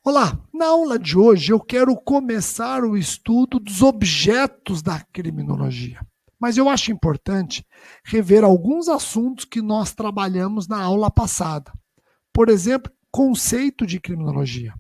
Olá, na aula de hoje eu quero começar o estudo dos objetos da criminologia. Mas eu acho importante rever alguns assuntos que nós trabalhamos na aula passada. Por exemplo, conceito de criminologia.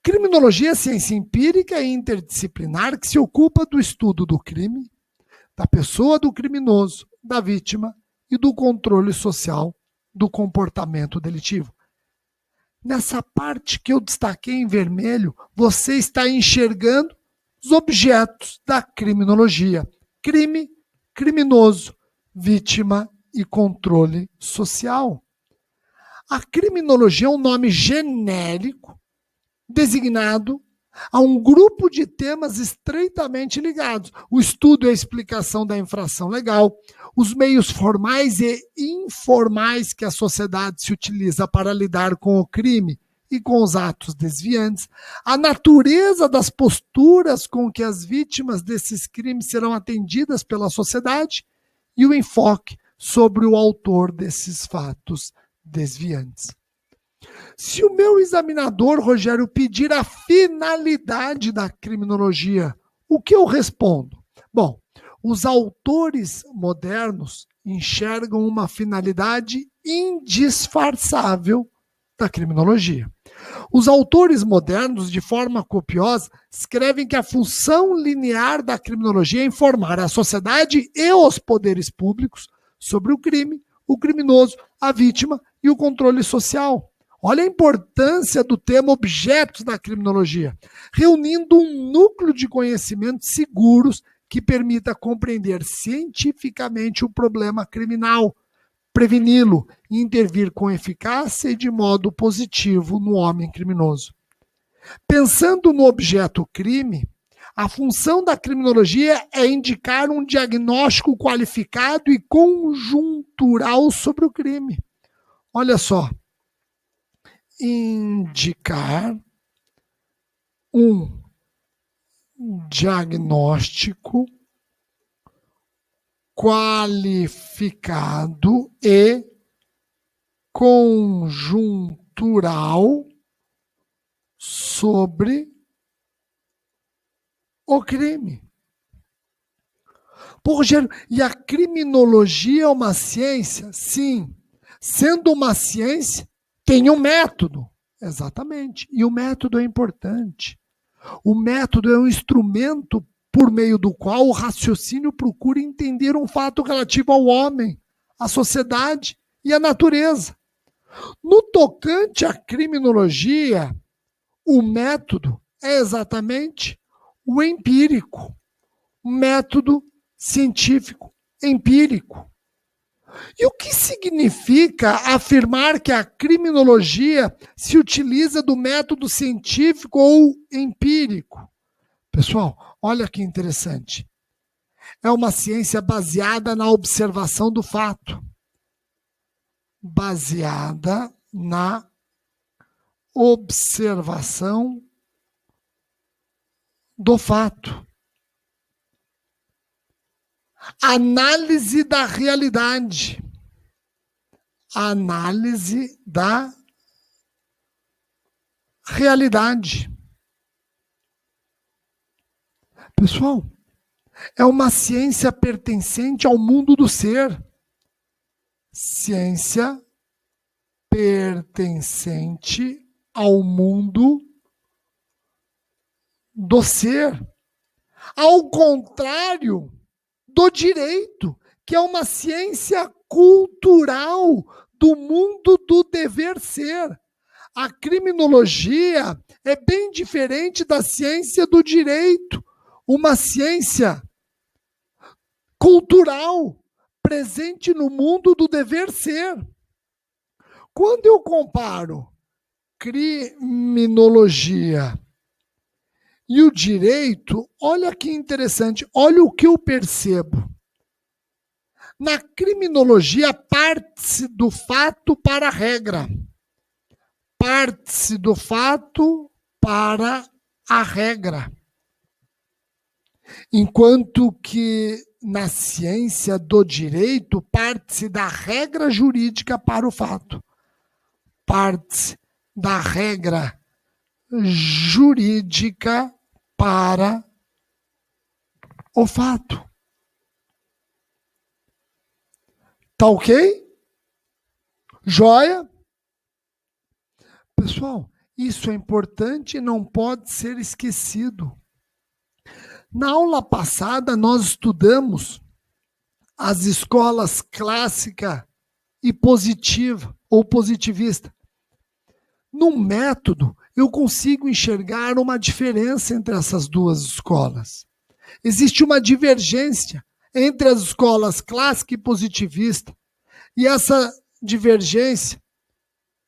Criminologia é ciência empírica e interdisciplinar que se ocupa do estudo do crime, da pessoa do criminoso, da vítima e do controle social do comportamento delitivo. Nessa parte que eu destaquei em vermelho, você está enxergando os objetos da criminologia: crime, criminoso, vítima e controle social. A criminologia é um nome genérico designado a um grupo de temas estreitamente ligados: o estudo e a explicação da infração legal, os meios formais e informais que a sociedade se utiliza para lidar com o crime e com os atos desviantes, a natureza das posturas com que as vítimas desses crimes serão atendidas pela sociedade e o enfoque sobre o autor desses fatos desviantes. Se o meu examinador, Rogério, pedir a finalidade da criminologia, o que eu respondo? Bom, os autores modernos enxergam uma finalidade indisfarçável da criminologia. Os autores modernos, de forma copiosa, escrevem que a função linear da criminologia é informar a sociedade e os poderes públicos sobre o crime, o criminoso, a vítima e o controle social. Olha a importância do tema objetos da criminologia, reunindo um núcleo de conhecimentos seguros que permita compreender cientificamente o problema criminal, preveni-lo e intervir com eficácia e de modo positivo no homem criminoso. Pensando no objeto crime, a função da criminologia é indicar um diagnóstico qualificado e conjuntural sobre o crime. Olha só. Indicar um diagnóstico qualificado e conjuntural sobre o crime. Pô, Rogério, e a criminologia é uma ciência? Sim. Sendo uma ciência, tem um método. Exatamente. E o método é importante. O método é um instrumento por meio do qual o raciocínio procura entender um fato relativo ao homem, à sociedade e à natureza. No tocante à criminologia, o método é exatamente o empírico, o método científico empírico. E o que significa afirmar que a criminologia se utiliza do método científico ou empírico? Pessoal, olha que interessante. É uma ciência baseada na observação do fato. Baseada na observação do fato. Análise da realidade. Análise da realidade. Pessoal, é uma ciência pertencente ao mundo do ser. Ciência pertencente ao mundo do ser. Ao contrário do direito, que é uma ciência cultural do mundo do dever ser. A criminologia é bem diferente da ciência do direito, uma ciência cultural, presente no mundo do dever ser. Quando eu comparo criminologia e o direito, olha que interessante, olha o que eu percebo. Na criminologia, parte-se do fato para a regra. Parte-se do fato para a regra. Enquanto que na ciência do direito, parte-se da regra jurídica para o fato. Parte-se da regra jurídica para o fato. Tá ok? Joia? Pessoal, isso é importante e não pode ser esquecido. Na aula passada, nós estudamos as escolas clássica e positiva ou positivista. No método, eu consigo enxergar uma diferença entre essas duas escolas. Existe uma divergência entre as escolas clássica e positivista. E essa divergência,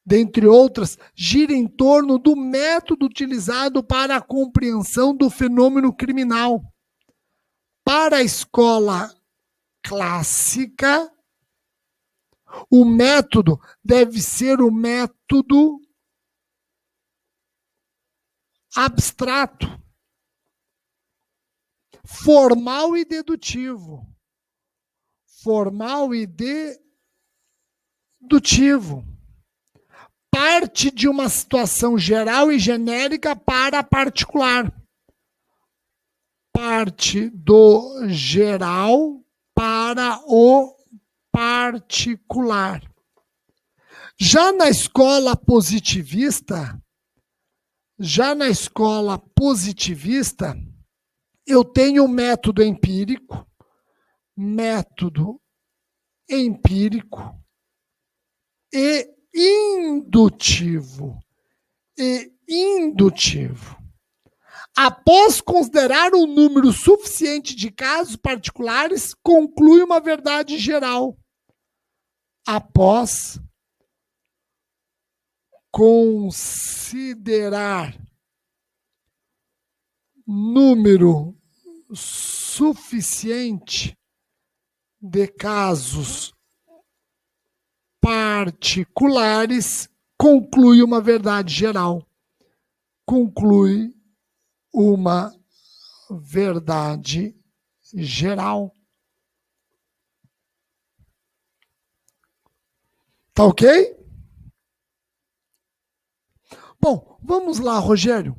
dentre outras, gira em torno do método utilizado para a compreensão do fenômeno criminal. Para a escola clássica, o método deve ser o método abstrato, formal e dedutivo. Formal e dedutivo. Parte de uma situação geral e genérica para a particular. Parte do geral para o particular. Já na escola positivista, eu tenho um método empírico e indutivo. Após considerar um número suficiente de casos particulares, conclui uma verdade geral. Após considerar número suficiente de casos particulares, conclui uma verdade geral. Conclui uma verdade geral. Tá ok? Bom, vamos lá, Rogério.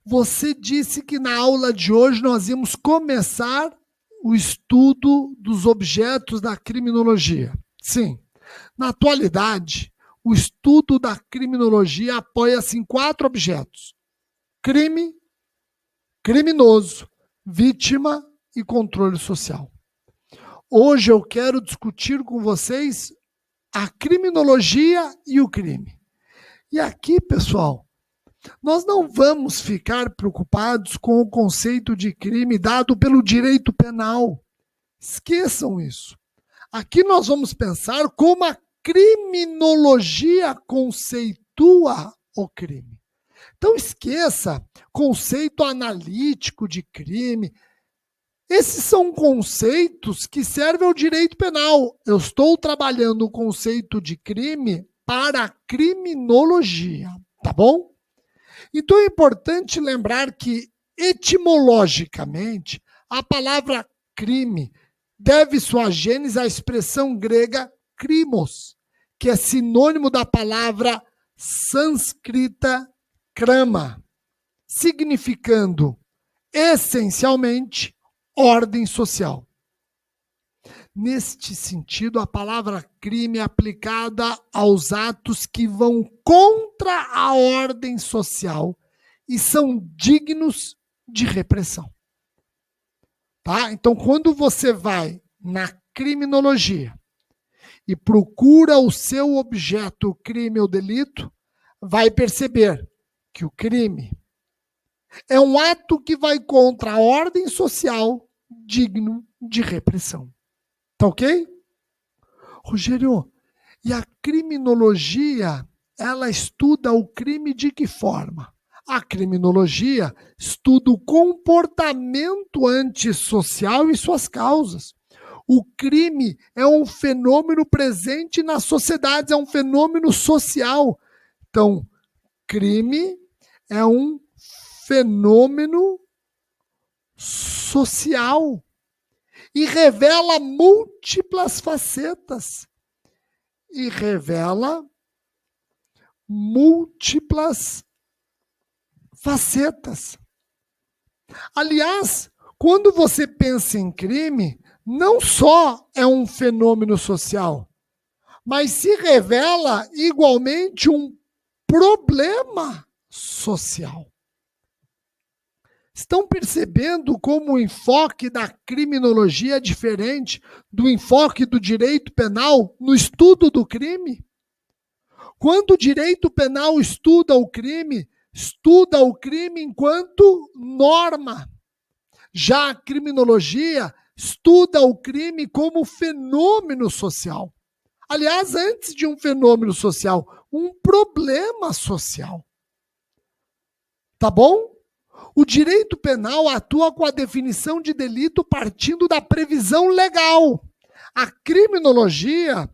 Você disse que na aula de hoje nós íamos começar o estudo dos objetos da criminologia. Sim. Na atualidade, o estudo da criminologia apoia-se em 4 objetos: crime, criminoso, vítima e controle social. Hoje eu quero discutir com vocês a criminologia e o crime. E aqui, pessoal, nós não vamos ficar preocupados com o conceito de crime dado pelo direito penal. Esqueçam isso. Aqui nós vamos pensar como a criminologia conceitua o crime. Então esqueça conceito analítico de crime. Esses são conceitos que servem ao direito penal. Eu estou trabalhando o conceito de crime para a criminologia, tá bom? Então é importante lembrar que, etimologicamente, a palavra crime deve sua gênese à expressão grega krimos, que é sinônimo da palavra sânscrita krama, significando, essencialmente, ordem social. Neste sentido, a palavra crime é aplicada aos atos que vão contra a ordem social e são dignos de repressão. Tá? Então, quando você vai na criminologia e procura o seu objeto, o crime ou delito, vai perceber que o crime é um ato que vai contra a ordem social digno de repressão. Tá ok? Rogério, e a criminologia, ela estuda o crime de que forma? A criminologia estuda o comportamento antissocial e suas causas. O crime é um fenômeno presente nas sociedades, é um fenômeno social. Então, crime é um fenômeno social e revela múltiplas facetas. facetas. Aliás, quando você pensa em crime, não só é um fenômeno social, mas se revela igualmente um problema social. Estão percebendo como o enfoque da criminologia é diferente do enfoque do direito penal no estudo do crime? Quando o direito penal estuda o crime enquanto norma. Já a criminologia estuda o crime como fenômeno social. Aliás, antes de um fenômeno social, um problema social. Tá bom? O direito penal atua com a definição de delito partindo da previsão legal. A criminologia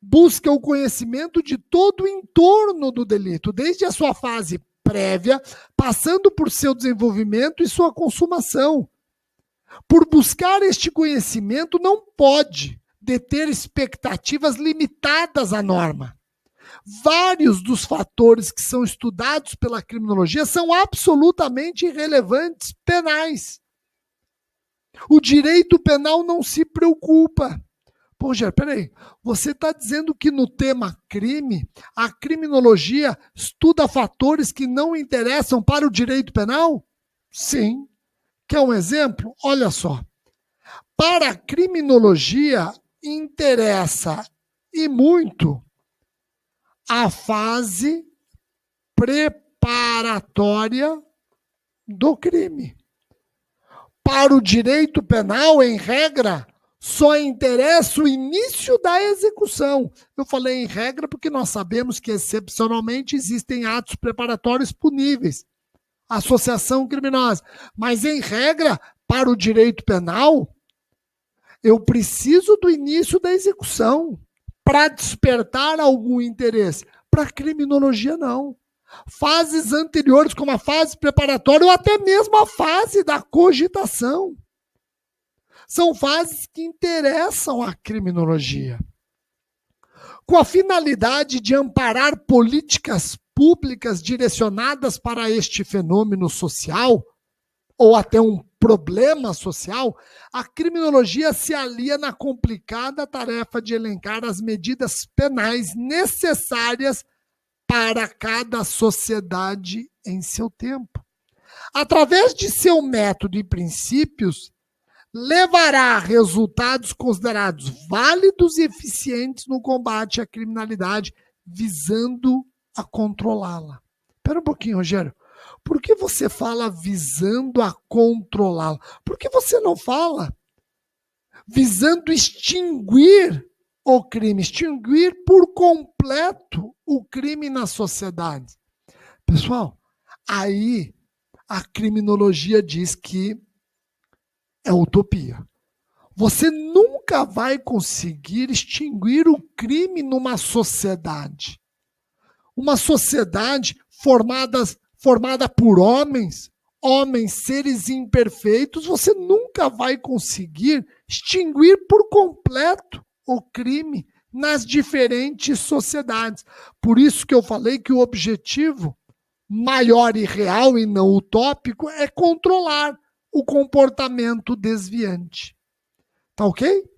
busca o conhecimento de todo o entorno do delito, desde a sua fase prévia, passando por seu desenvolvimento e sua consumação. Por buscar este conhecimento, não pode deter expectativas limitadas à norma. Vários dos fatores que são estudados pela criminologia são absolutamente irrelevantes penais. O direito penal não se preocupa. Pô, Ger, peraí, você está dizendo que no tema crime, a criminologia estuda fatores que não interessam para o direito penal? Sim. Quer um exemplo? Olha só. Para a criminologia, interessa e muito a fase preparatória do crime. Para o direito penal, em regra, só interessa o início da execução. Eu falei em regra porque nós sabemos que, excepcionalmente, existem atos preparatórios puníveis, associação criminosa. Mas, em regra, para o direito penal, eu preciso do início da execução para despertar algum interesse. Para a criminologia, não. Fases anteriores, como a fase preparatória ou até mesmo a fase da cogitação, são fases que interessam à criminologia. Com a finalidade de amparar políticas públicas direcionadas para este fenômeno social, ou até um problema social, a criminologia se alia na complicada tarefa de elencar as medidas penais necessárias para cada sociedade em seu tempo. Através de seu método e princípios, levará a resultados considerados válidos e eficientes no combate à criminalidade, visando a controlá-la. Espera um pouquinho, Rogério. Por que você fala visando a controlá-la? Por que você não fala visando extinguir o crime, extinguir por completo o crime na sociedade? Pessoal, aí a criminologia diz que é utopia. Você nunca vai conseguir extinguir o crime numa sociedade. Uma sociedade formada por homens, seres imperfeitos, você nunca vai conseguir extinguir por completo o crime nas diferentes sociedades. Por isso que eu falei que o objetivo maior e real e não utópico é controlar o comportamento desviante. Tá ok?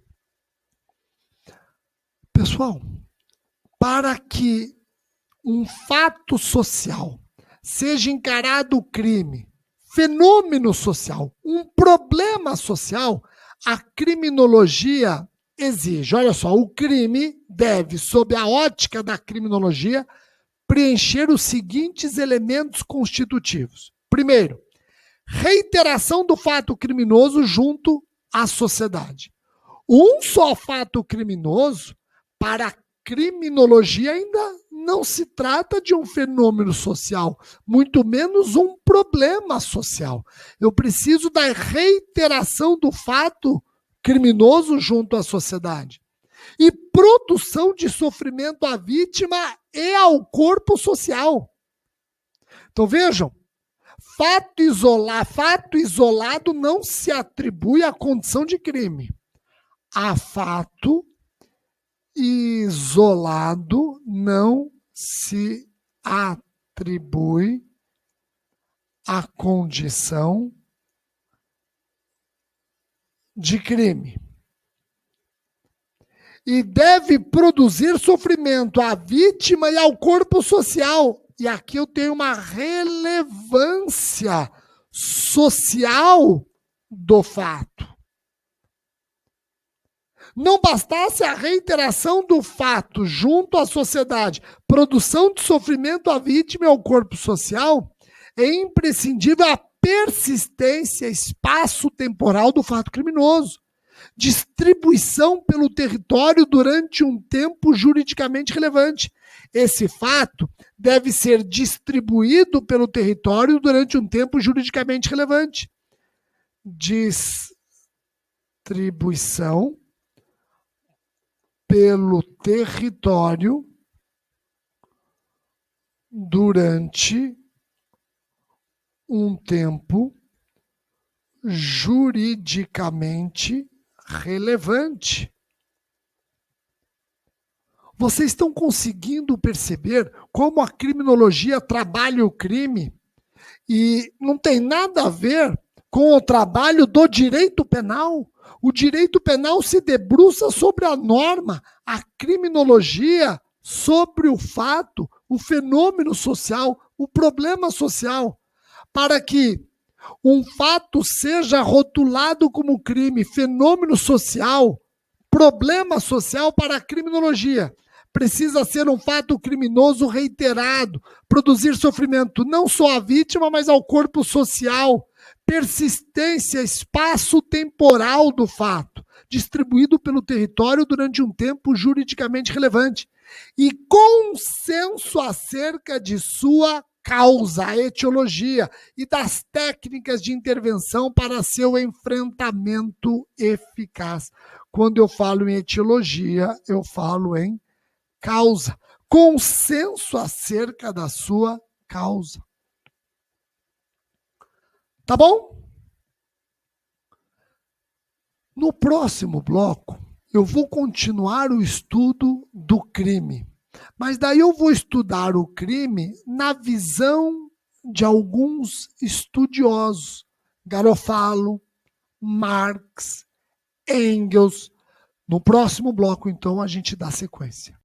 Pessoal, para que um fato social seja encarado crime, fenômeno social, um problema social, a criminologia exige. Olha só, o crime deve, sob a ótica da criminologia, preencher os seguintes elementos constitutivos. Primeiro, reiteração do fato criminoso junto à sociedade. Um só fato criminoso, para a criminologia, ainda não se trata de um fenômeno social, muito menos um problema social. Eu preciso da reiteração do fato criminoso junto à sociedade. E produção de sofrimento à vítima e ao corpo social. Então vejam, fato isolado não se atribui à condição de crime. A fato isolado não se atribui a condição de crime. E deve produzir sofrimento à vítima e ao corpo social. E aqui eu tenho uma relevância social do fato. Não bastasse a reiteração do fato junto à sociedade, produção de sofrimento à vítima e ao corpo social, é imprescindível a persistência espaço-temporal do fato criminoso, distribuição pelo território durante um tempo juridicamente relevante. Esse fato deve ser distribuído pelo território durante um tempo juridicamente relevante. Distribuição pelo território durante um tempo juridicamente relevante. Vocês estão conseguindo perceber como a criminologia trabalha o crime e não tem nada a ver com o trabalho do direito penal? O direito penal se debruça sobre a norma, a criminologia sobre o fato, o fenômeno social, o problema social, para que um fato seja rotulado como crime, fenômeno social, problema social para a criminologia. Precisa ser um fato criminoso reiterado, produzir sofrimento não só à vítima, mas ao corpo social. Persistência espaço-temporal do fato, distribuído pelo território durante um tempo juridicamente relevante. E consenso acerca de sua causa, a etiologia e das técnicas de intervenção para seu enfrentamento eficaz. Quando eu falo em etiologia, eu falo em causa. Consenso acerca da sua causa. Tá bom? No próximo bloco, eu vou continuar o estudo do crime. Mas daí eu vou estudar o crime na visão de alguns estudiosos. Garofalo, Marx, Engels. No próximo bloco, então, a gente dá sequência.